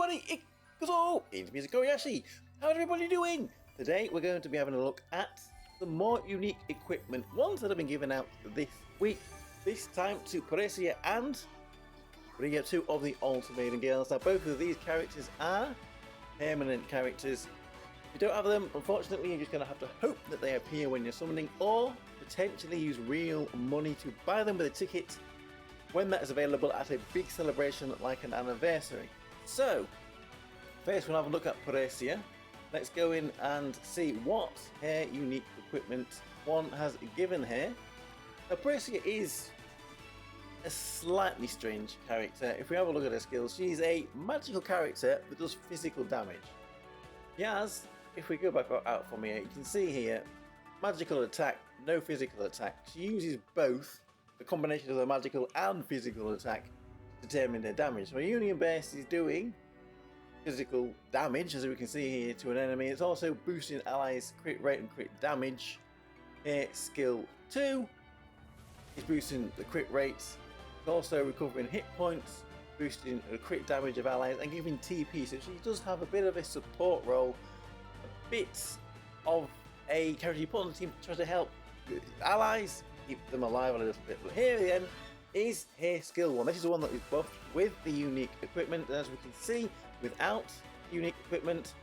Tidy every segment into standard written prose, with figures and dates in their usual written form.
everybody, it's Tokkuri Yashi. How's everybody doing? Today we're going to be having a look at the more unique equipment ones that have been given out this week. This time to Precia and Quria, two of the Ultimate Girls. Now both of these characters are permanent characters. If you don't have them, unfortunately you're just going to have to hope that they appear when you're summoning, or potentially use real money to buy them with a ticket when that is available at a big celebration like an anniversary. So, first we'll have a look at Precia. Let's go in and see what her unique equipment one has given her. Now Precia is a slightly strange character. If we have a look at her skills, she's a magical character that does physical damage. She has, if we go back out from here, you can see here, magical attack, no physical attack. She uses both, the combination of the magical and physical attack, to determine their damage. So Union Base is doing physical damage, as we can see here, to an enemy. It's also boosting allies' crit rate and crit damage. Here, skill 2 is boosting the crit rates. It's also recovering hit points, boosting the crit damage of allies, and giving TP. So she does have a bit of a support role, a bit of a character you put on the team to try to help allies, keep them alive a little bit. But here then is her skill 1. This is the one that is buffed with the unique equipment. And as we can see, without unique equipment,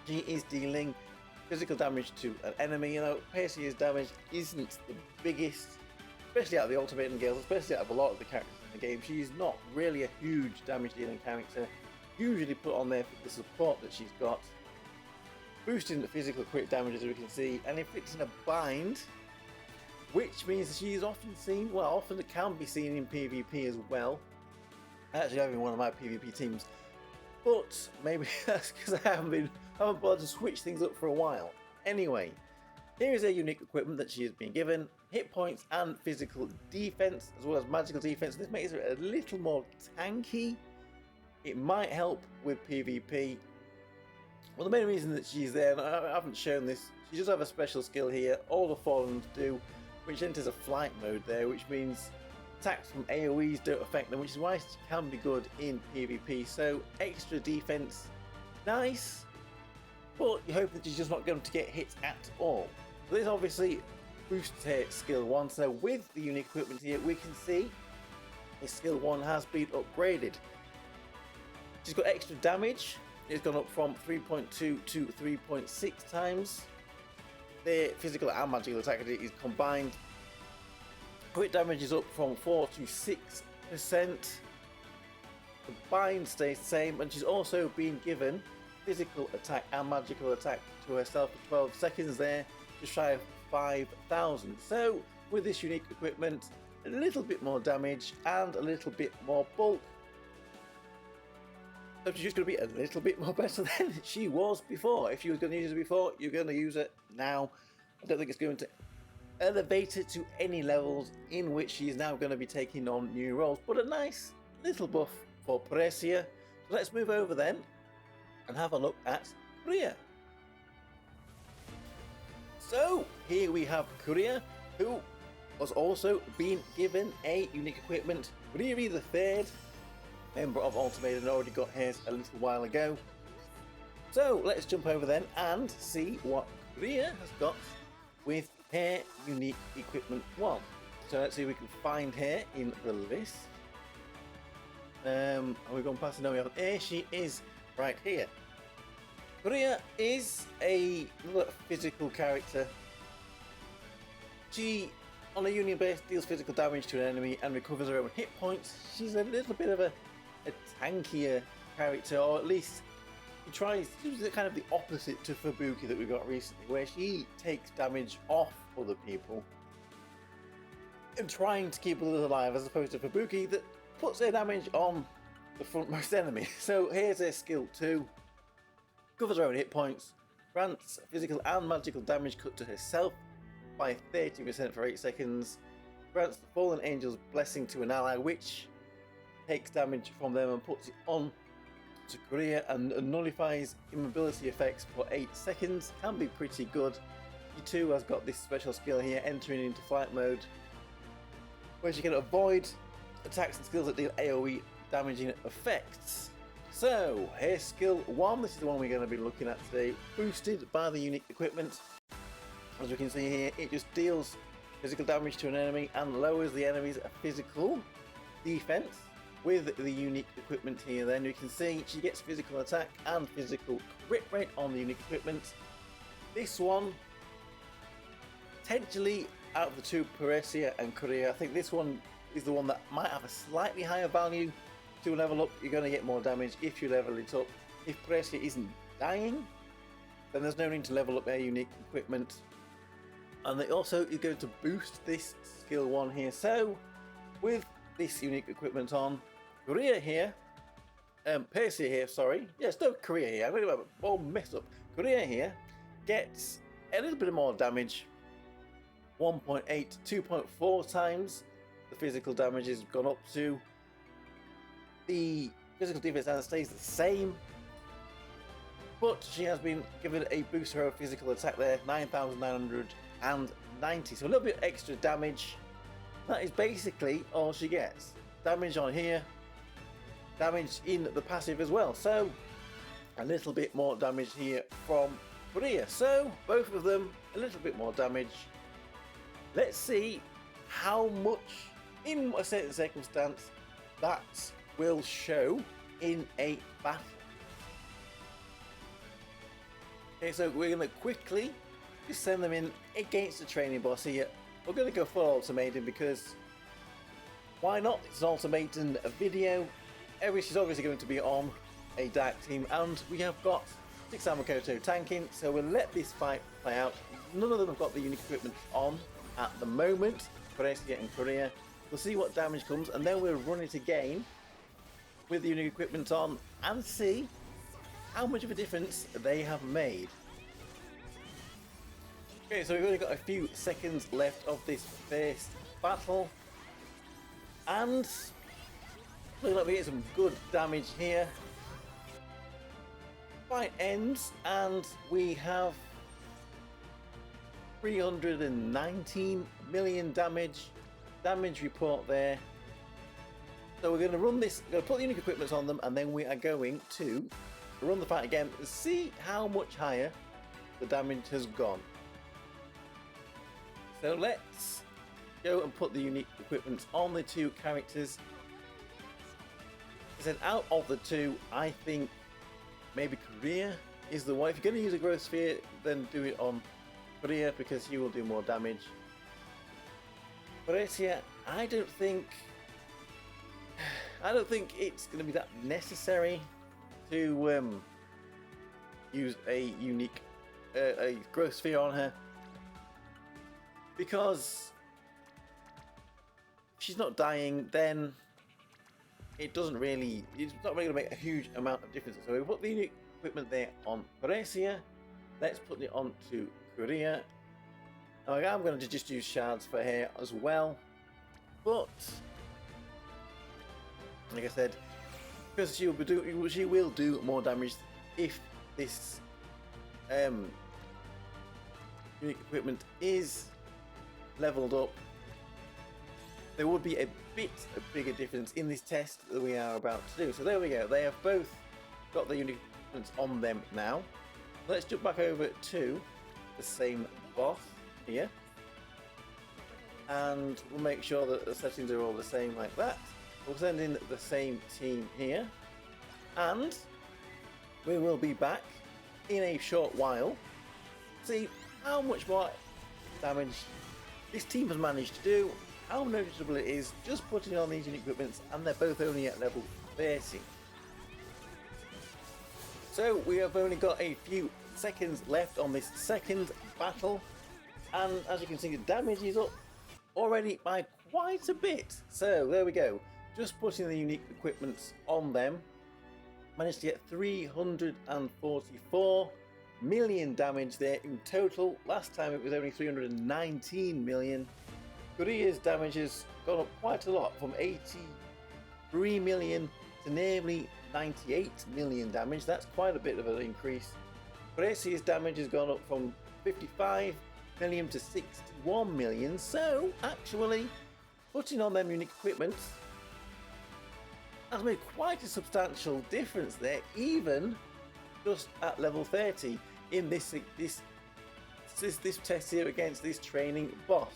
she is dealing physical damage to an enemy. You know, Precia's damage isn't the biggest, especially out of the Ultimate Girls, especially out of a lot of the characters in the game. She's not really a huge damage dealing character, usually put on there for the support that she's got, boosting the physical crit damage, as we can see, and inflicting a bind, which means that she is often seen, well, often it can be seen in PvP as well. I actually have in one of my PvP teams, but maybe that's because I haven't bothered to switch things up for a while. Anyway, here is a unique equipment that she has been given: hit points and physical defense, as well as magical defense. This makes her a little more tanky. It might help with PvP. Well, the main reason that she's there, and I haven't shown this, she does have a special skill here, all the Fallen do, which enters a flight mode there, which means attacks from AoEs don't affect them, which is why she can be good in PvP. So extra defense, nice, but you hope that she's just not going to get hit at all. So this obviously boosts her skill 1. So with the unique equipment here, we can see her skill 1 has been upgraded. She's got extra damage. It's gone up from 3.2 to 3.6 times. The physical and magical attack is combined. Crit damage is up from 4 to 6%. The bind stays the same, and she's also been given physical attack and magical attack to herself for 12 seconds there, just shy of 5,000. So with this unique equipment, a little bit more damage and a little bit more bulk. So she's just going to be a little bit more better than she was before. If you were going to use it before, you're going to use it now. I don't think it's going to elevate it to any levels in which she is now going to be taking on new roles. But a nice little buff for Precia. So let's move over then and have a look at Quria. So here we have Quria, who was also being given a unique equipment. Quria the third member of Ultimate and already got hers a little while ago. So let's jump over then and see what Quria has got with her unique equipment 1. So let's see if we can find her in the list. Are we going past? No, we haven't. Here she is, right here. Quria is a physical character. She, on a union base, deals physical damage to an enemy and recovers her own hit points. She's a little bit of a tankier character, or at least she's kind of the opposite to Fubuki that we got recently, where she takes damage off other people and trying to keep others alive, as opposed to Fubuki that puts their damage on the frontmost enemy. So here's her skill 2, covers her own hit points, grants physical and magical damage cut to herself by 30% for 8 seconds, grants the Fallen Angel's blessing to an ally, which takes damage from them and puts it on to Quria, and nullifies immobility effects for 8 seconds. Can be pretty good. She too has got this special skill here, entering into flight mode, where she can avoid attacks and skills that deal AoE damaging effects. So, here's skill 1, this is the one we're going to be looking at today, boosted by the unique equipment. As we can see here, it just deals physical damage to an enemy and lowers the enemy's physical defense. With the unique equipment here then, you can see she gets physical attack and physical crit rate on the unique equipment. This one, potentially out of the two, Precia and Quria, I think this one is the one that might have a slightly higher value to level up. You're going to get more damage if you level it up. If Precia isn't dying, then there's no need to level up their unique equipment. And they also is going to boost this skill 1 here. So, with this unique equipment on, Quria here, Precia here, sorry, yes, no, Quria here, I'm going to have a all messed up. Quria here gets a little bit more damage, 1.8 to 2.4 times the physical damage has gone up to. The physical defense stays the same, but she has been given a boost to her physical attack there, 9,990, so a little bit extra damage. That is basically all she gets. Damage on here, damage in the passive as well, so a little bit more damage here from Quria. So both of them a little bit more damage. Let's see how much in a certain circumstance that will show in a battle. Okay, so we're going to quickly just send them in against the training boss here. We're going to go full ultimatum because why not? It's an ultimatum video. She's obviously going to be on a dark team, and we have got 6 Amakoto tanking, so we'll let this fight play out. None of them have got the unique equipment on at the moment, Precia and Quria. We'll see what damage comes, and then we'll run it again with the unique equipment on and see how much of a difference they have made. Okay, so we've only got a few seconds left of this first battle, and looks like we get some good damage here. Fight ends, and we have 319 million damage report there. So we're going to run this, we're going to put the unique equipment on them, and then we are going to run the fight again and see how much higher the damage has gone. So let's go and put the unique equipment on the two characters. I said out of the two, I think maybe Quria is the one. If you're going to use a growth sphere, then do it on Quria because he will do more damage. Precia, I don't think it's going to be that necessary to use a unique a growth sphere on her, because if she's not dying, then it's not really going to make a huge amount of difference. So we put the unique equipment there on Precia. Let's put it on to Quria. Now I'm going to just use shards for her as well, but like I said, because she will do more damage if this unique equipment is leveled up. There would be a bit of bigger difference in this test that we are about to do. So there we go. They have both got the unique equipment on them now. Let's jump back over to the same boss here, and we'll make sure that the settings are all the same like that. We'll send in the same team here, and we will be back in a short while. See how much more damage this team has managed to do, how noticeable it is just putting on these unique equipments, and they're both only at level 30. So we have only got a few seconds left on this second battle, and as you can see, the damage is up already by quite a bit. So there we go, just putting the unique equipments on them, managed to get 344 million damage there in total. Last time it was only 319 million. Queria's damage has gone up quite a lot, from 83 million to nearly 98 million damage. That's quite a bit of an increase. Precia's damage has gone up from 55 million to 61 million. So actually, putting on them unique equipment has made quite a substantial difference there, even just at level 30 in this test here against this training boss.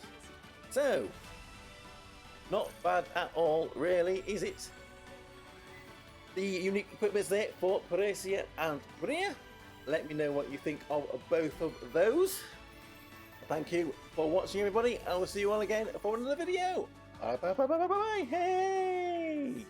So, not bad at all, really, is it? The unique equipment's there for Precia and Quria. Let me know what you think of both of those. Thank you for watching, everybody. I will see you all again for another video. Bye bye bye bye bye bye. Hey!